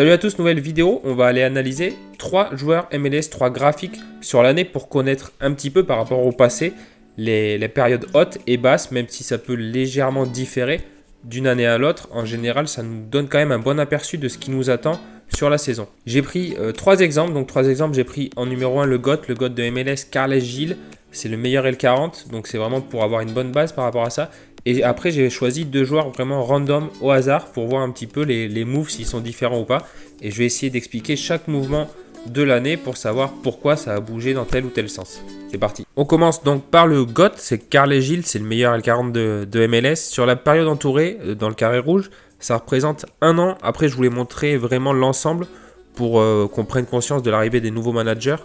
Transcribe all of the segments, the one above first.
Salut à tous, nouvelle vidéo. On va aller analyser 3 joueurs MLS, 3 graphiques sur l'année pour connaître un petit peu par rapport au passé les périodes hautes et basses, même si ça peut légèrement différer d'une année à l'autre. En général, ça nous donne quand même un bon aperçu de ce qui nous attend sur la saison. J'ai pris 3 exemples. Donc 3 exemples, j'ai pris en numéro 1 le GOAT de MLS, Carles Gil. C'est le meilleur L40, donc c'est vraiment pour avoir une bonne base par rapport à ça. Et après, j'ai choisi 2 joueurs vraiment random au hasard pour voir un petit peu les moves, s'ils sont différents ou pas. Et je vais essayer d'expliquer chaque mouvement de l'année pour savoir pourquoi ça a bougé dans tel ou tel sens. C'est parti. On commence donc par le GOAT, c'est Carles Gil, c'est le meilleur L40 de MLS. Sur la période entourée, dans le carré rouge, ça représente 1 an. Après, je voulais montrer vraiment l'ensemble pour qu'on prenne conscience de l'arrivée des nouveaux managers.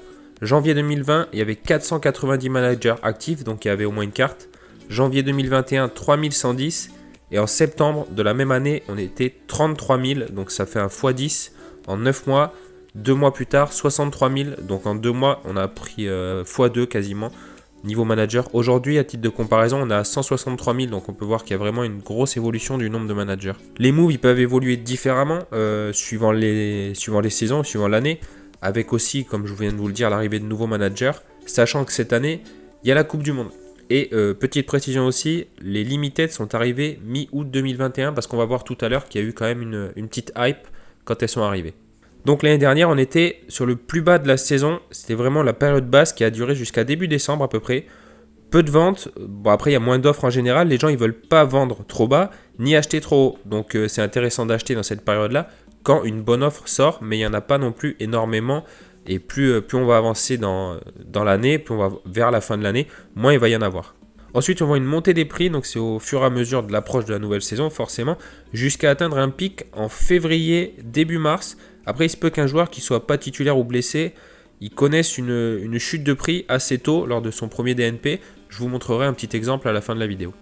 Janvier 2020, il y avait 490 managers actifs, donc il y avait au moins une carte. Janvier 2021, 3110. Et en septembre de la même année, on était 33 000. Donc ça fait un x10 en 9 mois. 2 mois plus tard, 63 000. Donc en 2 mois, on a pris x2 quasiment niveau manager. Aujourd'hui, à titre de comparaison, on a 163 000. Donc on peut voir qu'il y a vraiment une grosse évolution du nombre de managers. Les moves, ils peuvent évoluer différemment suivant les saisons, suivant l'année. Avec aussi, comme je viens de vous le dire, l'arrivée de nouveaux managers. Sachant que cette année, il y a la Coupe du Monde. Et petite précision aussi, les limited sont arrivés mi-août 2021 parce qu'on va voir tout à l'heure qu'il y a eu quand même une petite hype quand elles sont arrivées. Donc l'année dernière, on était sur le plus bas de la saison. C'était vraiment la période basse qui a duré jusqu'à début décembre à peu près. Peu de ventes. Bon, après, il y a moins d'offres en général. Les gens, ils veulent pas vendre trop bas ni acheter trop haut. Donc c'est intéressant d'acheter dans cette période-là quand une bonne offre sort. Mais il n'y en a pas non plus énormément. Et plus on va avancer dans l'année, plus on va vers la fin de l'année, moins il va y en avoir. Ensuite, on voit une montée des prix, donc c'est au fur et à mesure de l'approche de la nouvelle saison, forcément, jusqu'à atteindre un pic en février, début mars. Après, il se peut qu'un joueur qui ne soit pas titulaire ou blessé, il connaisse une chute de prix assez tôt lors de son premier DNP. Je vous montrerai un petit exemple à la fin de la vidéo.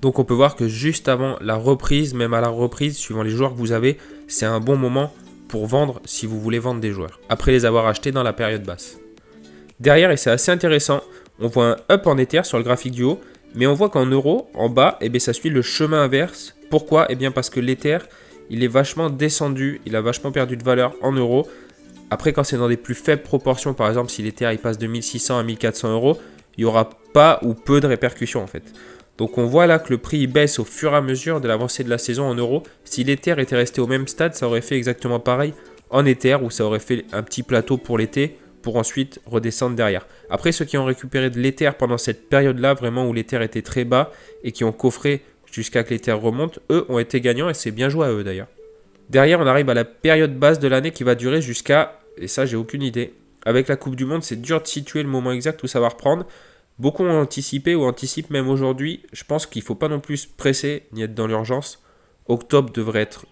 Donc on peut voir que juste avant la reprise, même à la reprise, suivant les joueurs que vous avez, c'est un bon moment pour vendre si vous voulez vendre des joueurs, après les avoir achetés dans la période basse. Derrière, et c'est assez intéressant, on voit un up en Ether sur le graphique du haut, mais on voit qu'en euros, en bas, ça suit le chemin inverse. Pourquoi ? Parce que l'Ether, il est vachement descendu, il a vachement perdu de valeur en euros. Après, quand c'est dans des plus faibles proportions, par exemple, si l'Ether il passe de 1600 à 1400 euros, il n'y aura pas ou peu de répercussions en fait. Donc on voit là que le prix il baisse au fur et à mesure de l'avancée de la saison en euros. Si l'Ether était resté au même stade, ça aurait fait exactement pareil en Ether, où ça aurait fait un petit plateau pour l'été, pour ensuite redescendre derrière. Après, ceux qui ont récupéré de l'Ether pendant cette période-là, vraiment où l'Ether était très bas, et qui ont coffré jusqu'à que l'Ether remonte, eux ont été gagnants, et c'est bien joué à eux d'ailleurs. Derrière, on arrive à la période basse de l'année qui va durer jusqu'à, et ça j'ai aucune idée, avec la Coupe du Monde, c'est dur de situer le moment exact où ça va reprendre. Beaucoup ont anticipé ou anticipent même aujourd'hui. Je pense qu'il ne faut pas non plus se presser ni être dans l'urgence. Octobre devrait être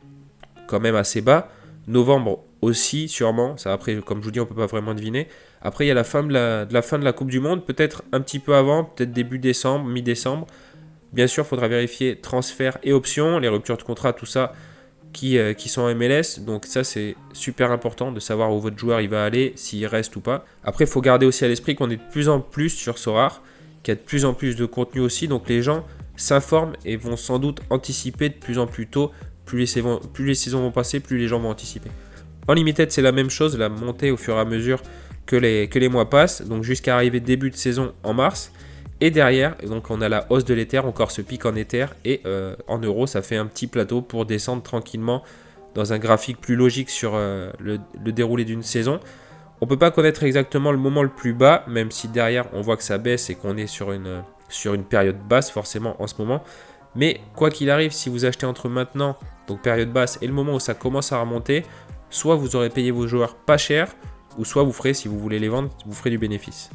quand même assez bas. Novembre aussi, sûrement. Ça, après, comme je vous dis, on ne peut pas vraiment deviner. Après, il y a la fin de la Coupe du Monde. Peut-être un petit peu avant, peut-être début décembre, mi-décembre. Bien sûr, il faudra vérifier transfert et options, les ruptures de contrat, tout ça qui sont en MLS. Donc ça, c'est super important de savoir où votre joueur il va aller, s'il reste ou pas. Après, il faut garder aussi à l'esprit qu'on est de plus en plus sur Sorare, qu'il y a de plus en plus de contenu aussi. Donc les gens s'informent et vont sans doute anticiper de plus en plus tôt. Plus les saisons vont passer, plus les gens vont anticiper. En limited, c'est la même chose, la montée au fur et à mesure que les mois passent. Donc jusqu'à arriver début de saison en mars. Et derrière, donc on a la hausse de l'Ether, encore ce pic en Ether, et en euros, ça fait un petit plateau pour descendre tranquillement dans un graphique plus logique sur le déroulé d'une saison. On ne peut pas connaître exactement le moment le plus bas, même si derrière, on voit que ça baisse et qu'on est sur une période basse, forcément, en ce moment. Mais quoi qu'il arrive, si vous achetez entre maintenant, donc période basse, et le moment où ça commence à remonter, soit vous aurez payé vos joueurs pas cher, ou soit vous ferez, si vous voulez les vendre, vous ferez du bénéfice.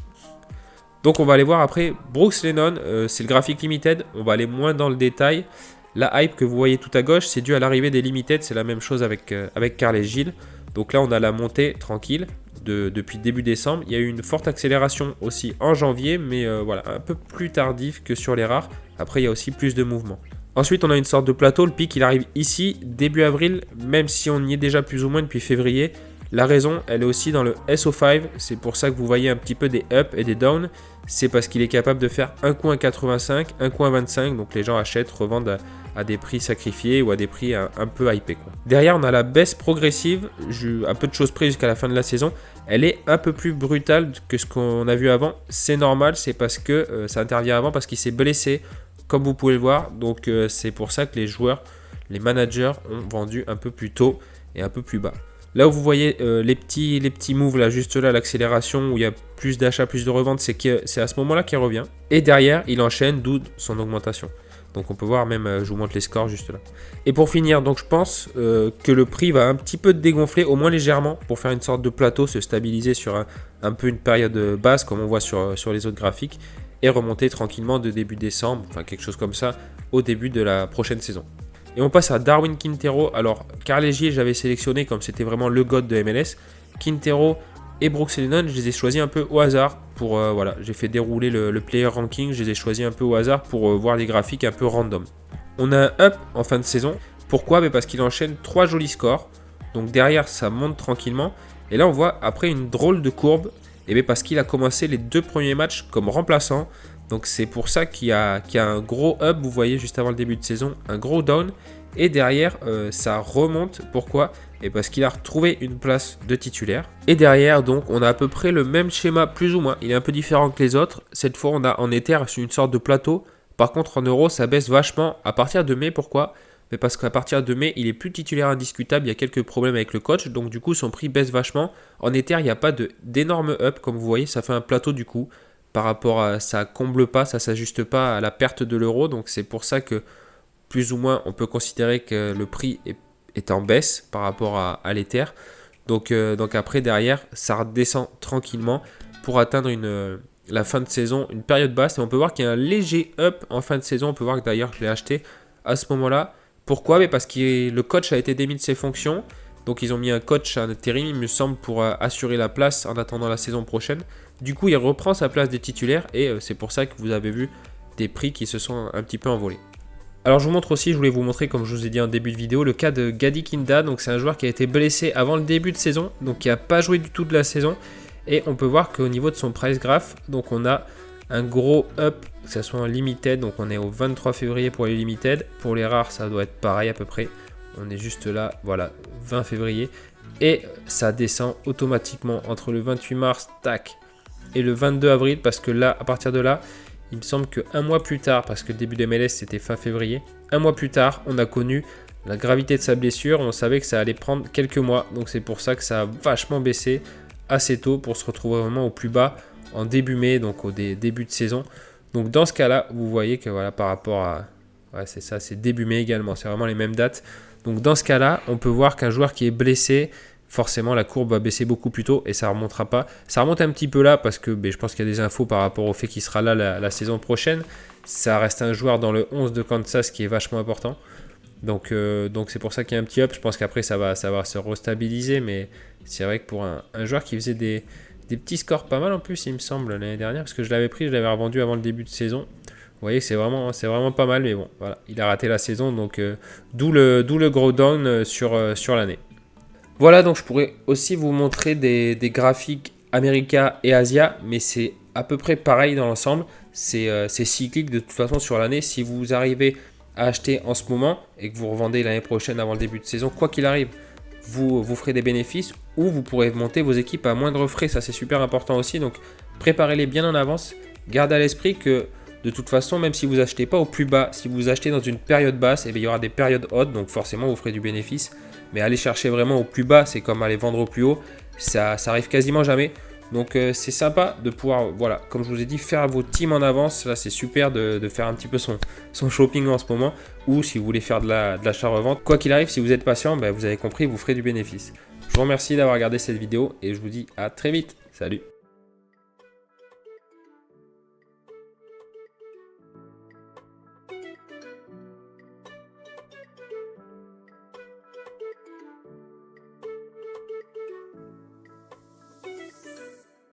Donc on va aller voir après Brooks Lennon, c'est le graphique limited, on va aller moins dans le détail. La hype que vous voyez tout à gauche, c'est dû à l'arrivée des limited, c'est la même chose avec Carles Gil. Donc là on a la montée tranquille depuis début décembre. Il y a eu une forte accélération aussi en janvier, mais voilà, un peu plus tardif que sur les rares. Après il y a aussi plus de mouvements. Ensuite on a une sorte de plateau, le pic il arrive ici, début avril, même si on y est déjà plus ou moins depuis février. La raison, elle est aussi dans le SO5, c'est pour ça que vous voyez un petit peu des up et des down, c'est parce qu'il est capable de faire un coup à 85, un coup à 25, donc les gens achètent, revendent à des prix sacrifiés ou à des prix un peu hypés, quoi. Derrière, on a la baisse progressive, un peu de choses près jusqu'à la fin de la saison, elle est un peu plus brutale que ce qu'on a vu avant, c'est normal, c'est parce que ça intervient avant, parce qu'il s'est blessé, comme vous pouvez le voir, donc c'est pour ça que les joueurs, les managers ont vendu un peu plus tôt et un peu plus bas. Là où vous voyez les petits moves là, juste là, l'accélération où il y a plus d'achats, plus de reventes, c'est à ce moment-là qu'il revient. Et derrière, il enchaîne, d'où son augmentation. Donc on peut voir même, je vous montre les scores juste là. Et pour finir, donc je pense que le prix va un petit peu dégonfler, au moins légèrement, pour faire une sorte de plateau, se stabiliser sur un peu une période basse, comme on voit sur les autres graphiques, et remonter tranquillement de début décembre, enfin quelque chose comme ça, au début de la prochaine saison. Et on passe à Darwin Quintero. Alors, Carlegier, j'avais sélectionné comme c'était vraiment le god de MLS. Quintero et Brooks Lennon, je les ai choisis un peu au hasard. Voilà, j'ai fait dérouler le player ranking. Je les ai choisis un peu au hasard pour voir des graphiques un peu random. On a un up en fin de saison. Pourquoi? Parce qu'il enchaîne 3 jolis scores. Donc derrière, ça monte tranquillement. Et là, on voit après une drôle de courbe. Et parce qu'il a commencé les 2 premiers matchs comme remplaçant. Donc c'est pour ça qu'il y a un gros up, vous voyez juste avant le début de saison, un gros down. Et derrière, ça remonte. Pourquoi? Et parce qu'il a retrouvé une place de titulaire. Et derrière, donc, on a à peu près le même schéma, plus ou moins. Il est un peu différent que les autres. Cette fois, on a en Ether une sorte de plateau. Par contre, en euros, ça baisse vachement à partir de mai. Pourquoi? Mais parce qu'à partir de mai, il est plus titulaire indiscutable. Il y a quelques problèmes avec le coach. Donc, du coup, son prix baisse vachement. En Ether, il n'y a pas d'énorme up. Comme vous voyez, ça fait un plateau du coup. Par rapport à ça comble pas, ça s'ajuste pas à la perte de l'euro. Donc, c'est pour ça que plus ou moins, on peut considérer que le prix est en baisse par rapport à l'Ether. Donc après, derrière, ça redescend tranquillement pour atteindre la fin de saison, une période basse. Et on peut voir qu'il y a un léger up en fin de saison. On peut voir que d'ailleurs, je l'ai acheté à ce moment-là. Pourquoi? Mais parce que le coach a été démis de ses fonctions. Donc ils ont mis un coach en intérim, il me semble, pour assurer la place en attendant la saison prochaine. Du coup, il reprend sa place des titulaires et c'est pour ça que vous avez vu des prix qui se sont un petit peu envolés. Alors je vous montre aussi, je voulais vous montrer, comme je vous ai dit en début de vidéo, le cas de Gadi Kinda. Donc c'est un joueur qui a été blessé avant le début de saison, donc qui n'a pas joué du tout de la saison. Et on peut voir qu'au niveau de son price graph, donc on a un gros up, que ce soit en limited, donc on est au 23 février pour les limited. Pour les rares, ça doit être pareil à peu près. On est juste là, voilà, 20 février. Et ça descend automatiquement entre le 28 mars, tac, et le 22 avril, parce que là, à partir de là, il me semble qu'un mois plus tard, parce que le début de MLS c'était fin février, un mois plus tard, on a connu la gravité de sa blessure. On savait que ça allait prendre quelques mois, donc c'est pour ça que ça a vachement baissé assez tôt pour se retrouver vraiment au plus bas en début mai, donc au début de saison. Donc dans ce cas-là, vous voyez que voilà, par rapport à... Ouais, c'est ça, c'est début mai également, c'est vraiment les mêmes dates. Donc dans ce cas-là, on peut voir qu'un joueur qui est blessé, forcément la courbe va baisser beaucoup plus tôt et ça ne remontera pas. Ça remonte un petit peu là parce que je pense qu'il y a des infos par rapport au fait qu'il sera là la saison prochaine. Ça reste un joueur dans le 11 de Kansas qui est vachement important. Donc c'est pour ça qu'il y a un petit up. Je pense qu'après ça va se restabiliser, mais c'est vrai que pour un joueur qui faisait des petits scores pas mal en plus, il me semble, l'année dernière, parce que je l'avais pris, je l'avais revendu avant le début de saison. Vous voyez que c'est vraiment pas mal, mais bon, voilà, il a raté la saison, donc d'où le gros down sur l'année. Voilà, donc je pourrais aussi vous montrer des graphiques America et Asia, mais c'est à peu près pareil dans l'ensemble. C'est cyclique de toute façon sur l'année. Si vous arrivez à acheter en ce moment et que vous revendez l'année prochaine avant le début de saison, quoi qu'il arrive, vous ferez des bénéfices ou vous pourrez monter vos équipes à moindre frais. Ça, c'est super important aussi. Donc, préparez-les bien en avance. Gardez à l'esprit que de toute façon, même si vous achetez pas au plus bas, si vous achetez dans une période basse, il y aura des périodes hautes, donc forcément vous ferez du bénéfice. Mais aller chercher vraiment au plus bas, c'est comme aller vendre au plus haut, ça arrive quasiment jamais. Donc c'est sympa de pouvoir, voilà, comme je vous ai dit, faire vos teams en avance. Là, c'est super de faire un petit peu son shopping en ce moment. Ou si vous voulez faire de l'achat-revente. Quoi qu'il arrive, si vous êtes patient, vous avez compris, vous ferez du bénéfice. Je vous remercie d'avoir regardé cette vidéo et je vous dis à très vite. Salut!